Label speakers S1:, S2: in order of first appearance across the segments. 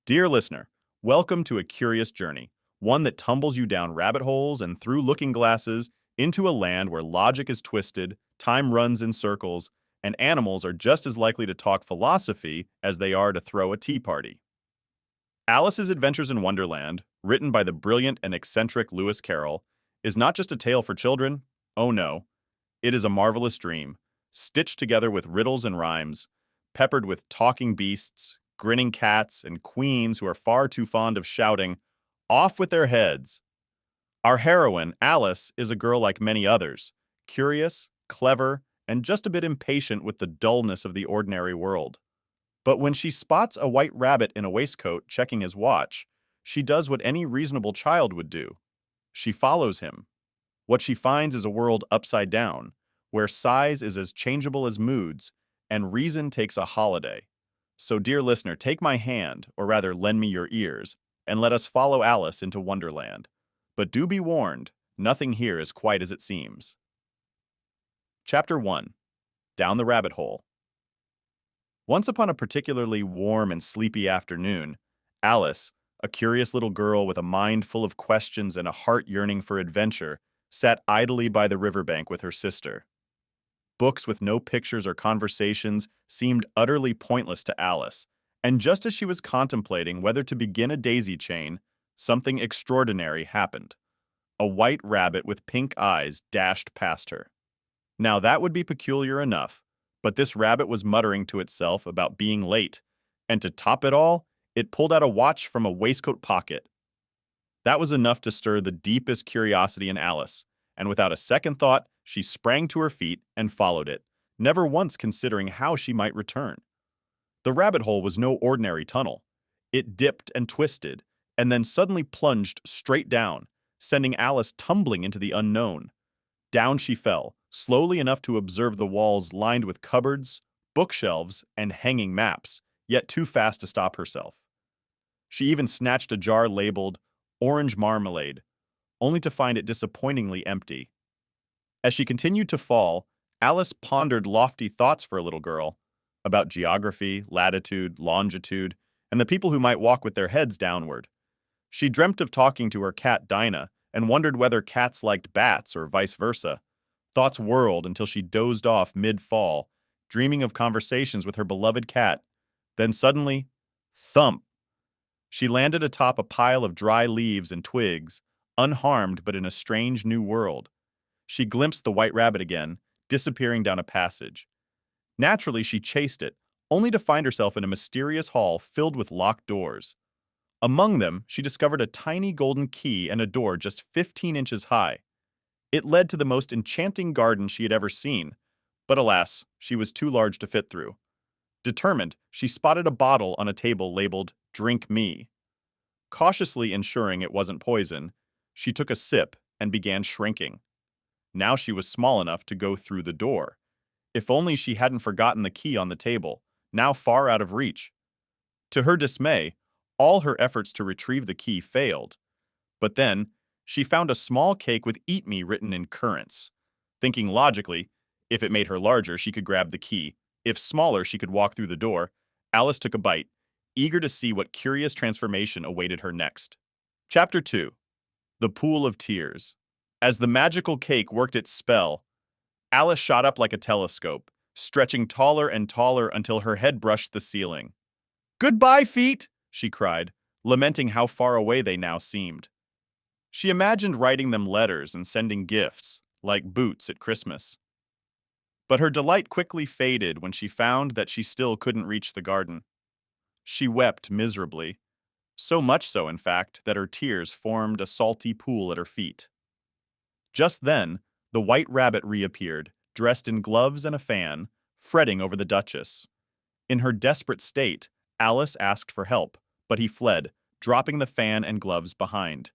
S1: Dear listener, welcome to a curious journey, one that tumbles you down rabbit holes and through looking glasses into a land where logic is twisted, time runs in circles, and animals are just as likely to talk philosophy as they are to throw a tea party. Alice's Adventures in Wonderland, written by the brilliant and eccentric Lewis Carroll, is not just a tale for children. Oh no, it is a marvelous dream, stitched together with riddles and rhymes, peppered with talking beasts, grinning cats, and queens who are far too fond of shouting, "Off with their heads!" Our heroine, Alice, is a girl like many others, curious, clever, and just a bit impatient with the dullness of the ordinary world. But when she spots a white rabbit in a waistcoat checking his watch, she does what any reasonable child would do. She follows him. What she finds is a world upside down, where size is as changeable as moods, and reason takes a holiday. So, dear listener, take my hand, or rather lend me your ears, and let us follow Alice into Wonderland. But do be warned, nothing here is quite as it seems. Chapter 1. Down the Rabbit Hole. Once upon a particularly warm and sleepy afternoon, Alice, a curious little girl with a mind full of questions and a heart yearning for adventure, sat idly by the riverbank with her sister. Books with no pictures or conversations seemed utterly pointless to Alice, and just as she was contemplating whether to begin a daisy chain, something extraordinary happened. A white rabbit with pink eyes dashed past her. Now that would be peculiar enough, but this rabbit was muttering to itself about being late, and to top it all, it pulled out a watch from a waistcoat pocket. That was enough to stir the deepest curiosity in Alice, and without a second thought, she sprang to her feet and followed it, never once considering how she might return. The rabbit hole was no ordinary tunnel. It dipped and twisted, and then suddenly plunged straight down, sending Alice tumbling into the unknown. Down she fell, slowly enough to observe the walls lined with cupboards, bookshelves, and hanging maps, yet too fast to stop herself. She even snatched a jar labeled orange marmalade, only to find it disappointingly empty. As she continued to fall, Alice pondered lofty thoughts for a little girl about geography, latitude, longitude, and the people who might walk with their heads downward. She dreamt of talking to her cat Dinah and wondered whether cats liked bats or vice versa. Thoughts whirled until she dozed off mid-fall, dreaming of conversations with her beloved cat. Then suddenly, thump! She landed atop a pile of dry leaves and twigs, unharmed but in a strange new world. She glimpsed the white rabbit again, disappearing down a passage. Naturally, she chased it, only to find herself in a mysterious hall filled with locked doors. Among them, she discovered a tiny golden key and a door just 15 inches high. It led to the most enchanting garden she had ever seen, but alas, she was too large to fit through. Determined, she spotted a bottle on a table labeled "Drink Me." Cautiously ensuring it wasn't poison, she took a sip and began shrinking. Now she was small enough to go through the door. If only she hadn't forgotten the key on the table, now far out of reach. To her dismay, all her efforts to retrieve the key failed. But then, she found a small cake with "Eat Me" written in currants. Thinking logically, if it made her larger, she could grab the key. If smaller, she could walk through the door. Alice took a bite, eager to see what curious transformation awaited her next. Chapter 2. The Pool of Tears. As the magical cake worked its spell, Alice shot up like a telescope, stretching taller and taller until her head brushed the ceiling. "Goodbye, feet!" she cried, lamenting how far away they now seemed. She imagined writing them letters and sending gifts, like boots at Christmas. But her delight quickly faded when she found that she still couldn't reach the garden. She wept miserably, so much so, in fact, that her tears formed a salty pool at her feet. Just then, the white rabbit reappeared, dressed in gloves and a fan, fretting over the Duchess. In her desperate state, Alice asked for help, but he fled, dropping the fan and gloves behind.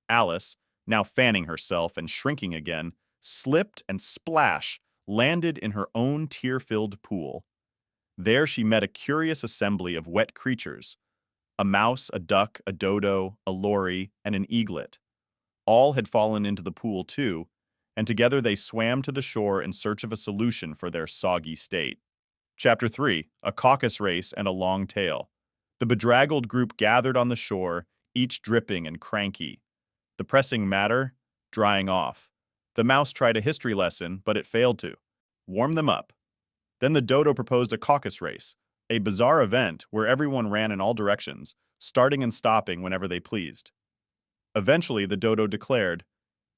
S1: Alice, now fanning herself and shrinking again, slipped and splash, landed in her own tear-filled pool. There she met a curious assembly of wet creatures: a mouse, a duck, a dodo, a lory, and an eaglet. All had fallen into the pool too, and together they swam to the shore in search of a solution for their soggy state. Chapter 3. A Caucus Race and a Long Tail. The bedraggled group gathered on the shore, each dripping and cranky. The pressing matter drying off. The mouse tried a history lesson, but it failed to warm them up. Then the dodo proposed a caucus race, a bizarre event where everyone ran in all directions, starting and stopping whenever they pleased. Eventually, the dodo declared,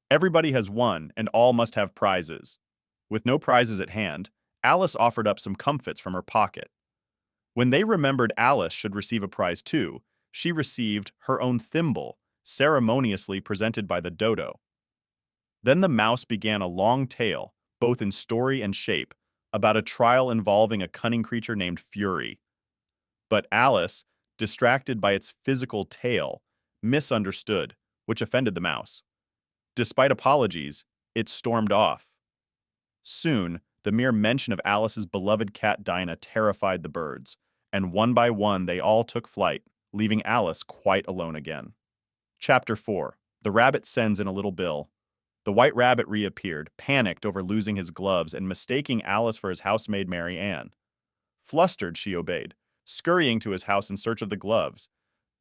S1: "Everybody has won, and all must have prizes." With no prizes at hand, Alice offered up some comfits from her pocket. When they remembered Alice should receive a prize too, she received her own thimble, ceremoniously presented by the dodo. Then the mouse began a long tale, both in story and shape, about a trial involving a cunning creature named Fury. But Alice, distracted by its physical tail, misunderstood, which offended the mouse. Despite apologies, it stormed off. Soon, the mere mention of Alice's beloved cat Dinah terrified the birds, and one by one they all took flight, leaving Alice quite alone again. Chapter 4. The rabbit sends in a little bill. The white rabbit reappeared, panicked over losing his gloves and mistaking Alice for his housemaid Mary Ann. Flustered, she obeyed, scurrying to his house in search of the gloves.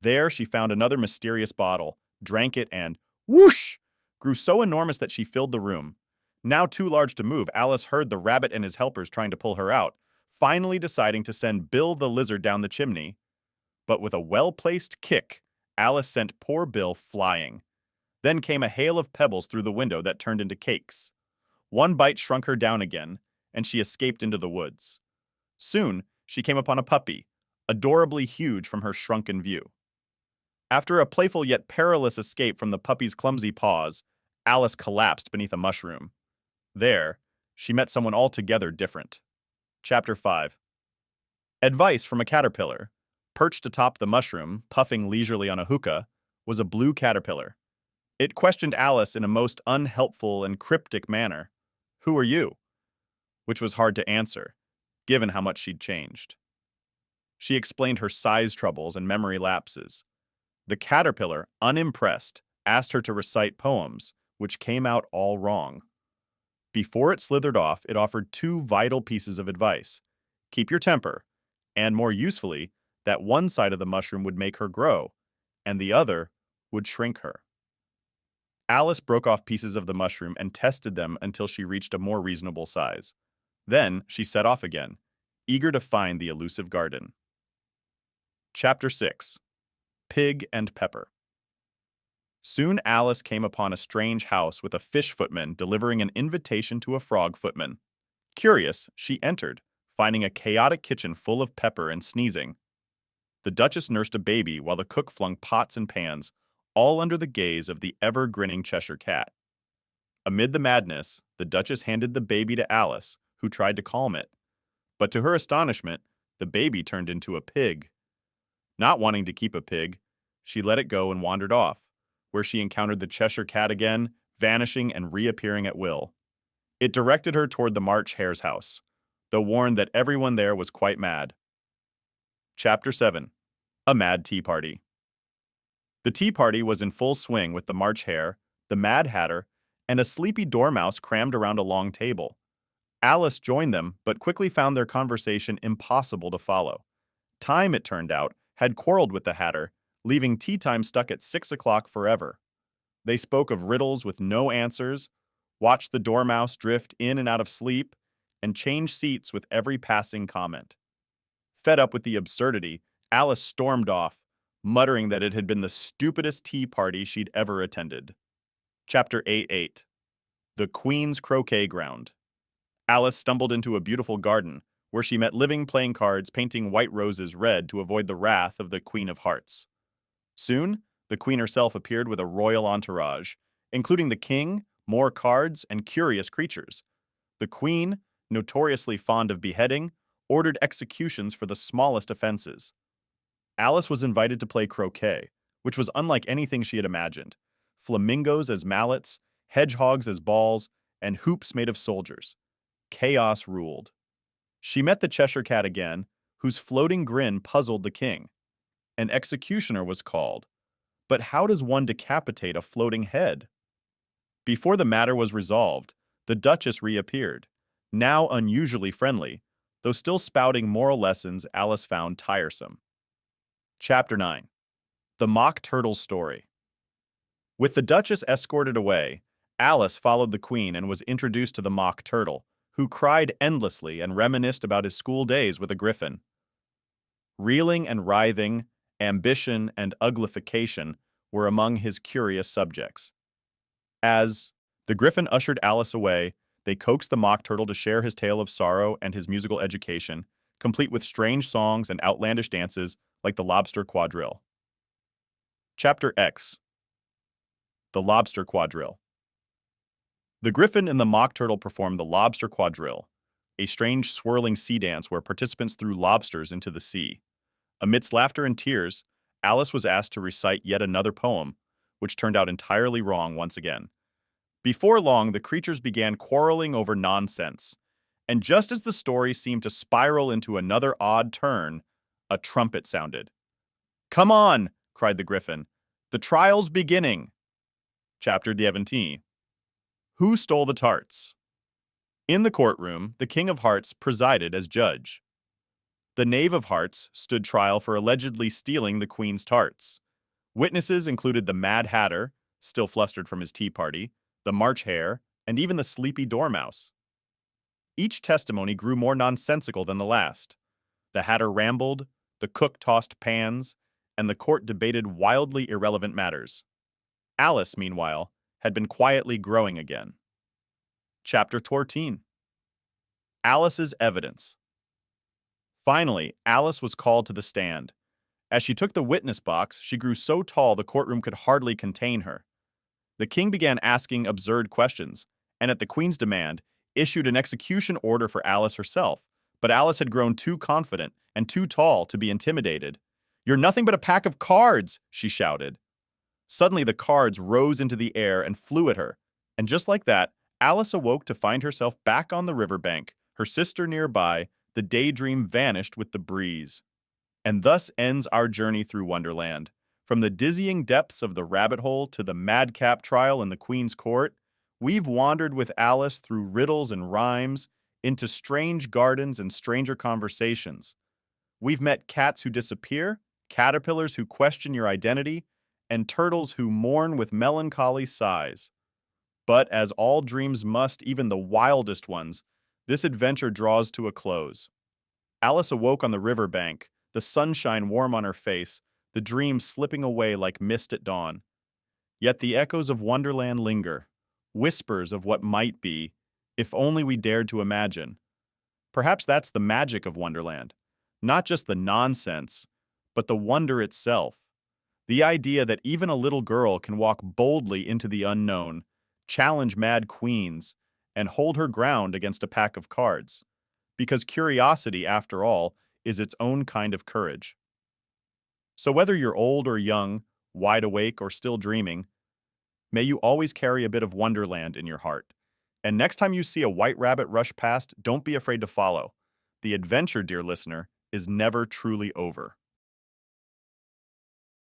S1: There she found another mysterious bottle, drank it, and whoosh! Grew so enormous that she filled the room. Now too large to move, Alice heard the rabbit and his helpers trying to pull her out, finally deciding to send Bill the lizard down the chimney. But with a well-placed kick, Alice sent poor Bill flying. Then came a hail of pebbles through the window that turned into cakes. One bite shrunk her down again, and she escaped into the woods. Soon, she came upon a puppy, adorably huge from her shrunken view. After a playful yet perilous escape from the puppy's clumsy paws, Alice collapsed beneath a mushroom. There, she met someone altogether different. Chapter 5. Advice from a caterpillar. Perched atop the mushroom, puffing leisurely on a hookah, was a blue caterpillar. It questioned Alice in a most unhelpful and cryptic manner. "Who are you?" Which was hard to answer, given how much she'd changed. She explained her size troubles and memory lapses. The caterpillar, unimpressed, asked her to recite poems, which came out all wrong. Before it slithered off, it offered two vital pieces of advice. Keep your temper, and more usefully, that one side of the mushroom would make her grow, and the other would shrink her. Alice broke off pieces of the mushroom and tested them until she reached a more reasonable size. Then she set off again, eager to find the elusive garden. Chapter 6. Pig and Pepper. Soon Alice came upon a strange house with a fish footman delivering an invitation to a frog footman. Curious, she entered, finding a chaotic kitchen full of pepper and sneezing. The Duchess nursed a baby while the cook flung pots and pans, all under the gaze of the ever-grinning Cheshire Cat. Amid the madness, the Duchess handed the baby to Alice, who tried to calm it. But to her astonishment, the baby turned into a pig. Not wanting to keep a pig, she let it go and wandered off, where she encountered the Cheshire Cat again, vanishing and reappearing at will. It directed her toward the March Hare's house, though warned that everyone there was quite mad. Chapter 7. A Mad Tea Party. The tea party was in full swing with the March Hare, the Mad Hatter, and a sleepy dormouse crammed around a long table. Alice joined them, but quickly found their conversation impossible to follow. Time, it turned out, had quarreled with the Hatter, leaving tea time stuck at 6 o'clock forever. They spoke of riddles with no answers, watched the dormouse drift in and out of sleep, and changed seats with every passing comment. Fed up with the absurdity, Alice stormed off, muttering that it had been the stupidest tea party she'd ever attended. Chapter 8. The Queen's Croquet Ground. Alice stumbled into a beautiful garden, where she met Living playing cards painting white roses red to avoid the wrath of the Queen of Hearts. Soon, the Queen herself appeared with a royal entourage, including the king, more cards, and curious creatures. The Queen, notoriously fond of beheading, ordered executions for the smallest offenses. Alice was invited to play croquet, which was unlike anything she had imagined. Flamingos as mallets, hedgehogs as balls, and hoops made of soldiers. Chaos ruled. She met the Cheshire Cat again, whose floating grin puzzled the king. An executioner was called. But how does one decapitate a floating head? Before the matter was resolved, the Duchess reappeared, now unusually friendly, though still spouting moral lessons Alice found tiresome. Chapter 9. The Mock Turtle's Story. With the Duchess escorted away, Alice followed the Queen and was introduced to the Mock Turtle, who cried endlessly and reminisced about his school days with a griffin. Reeling and writhing, ambition and uglification were among his curious subjects. As the griffin ushered Alice away, they coaxed the Mock Turtle to share his tale of sorrow and his musical education, complete with strange songs and outlandish dances like the Lobster Quadrille. Chapter X. The Lobster Quadrille. The Griffin and the Mock Turtle performed the Lobster Quadrille, a strange swirling sea dance where participants threw lobsters into the sea. Amidst laughter and tears, Alice was asked to recite yet another poem, which turned out entirely wrong once again. Before long, the creatures began quarreling over nonsense, and just as the story seemed to spiral into another odd turn, a trumpet sounded. "Come on!" cried the Griffin. "The trial's beginning!" Chapter 17. Who Stole the Tarts? In the courtroom, the King of Hearts presided as judge. The Knave of Hearts stood trial for allegedly stealing the Queen's tarts. Witnesses included the Mad Hatter, still flustered from his tea party, the March Hare, and even the Sleepy Dormouse. Each testimony grew more nonsensical than the last. The Hatter rambled, the cook tossed pans, and the court debated wildly irrelevant matters. Alice, meanwhile, had been quietly growing again. Chapter 14. Alice's Evidence. Finally, Alice was called to the stand. As she took the witness box, she grew so tall the courtroom could hardly contain her. The king began asking absurd questions, and at the Queen's demand, issued an execution order for Alice herself. But Alice had grown too confident and too tall to be intimidated. "You're nothing but a pack of cards!" she shouted. Suddenly the cards rose into the air and flew at her, and just like that, Alice awoke to find herself back on the riverbank, her sister nearby. The daydream vanished with the breeze. And thus ends our journey through Wonderland. From the dizzying depths of the rabbit hole to the madcap trial in the Queen's court, we've wandered with Alice through riddles and rhymes, into strange gardens and stranger conversations. We've met cats who disappear, caterpillars who question your identity, and turtles who mourn with melancholy sighs. But as all dreams must, even the wildest ones, this adventure draws to a close. Alice awoke on the river bank, the sunshine warm on her face, the dream slipping away like mist at dawn. Yet the echoes of Wonderland linger, whispers of what might be, if only we dared to imagine. Perhaps that's the magic of Wonderland, not just the nonsense, but the wonder itself. The idea that even a little girl can walk boldly into the unknown, challenge mad queens, and hold her ground against a pack of cards. Because curiosity, after all, is its own kind of courage. So whether you're old or young, wide awake or still dreaming, may you always carry a bit of Wonderland in your heart. And next time you see a white rabbit rush past, don't be afraid to follow. The adventure, dear listener, is never truly over.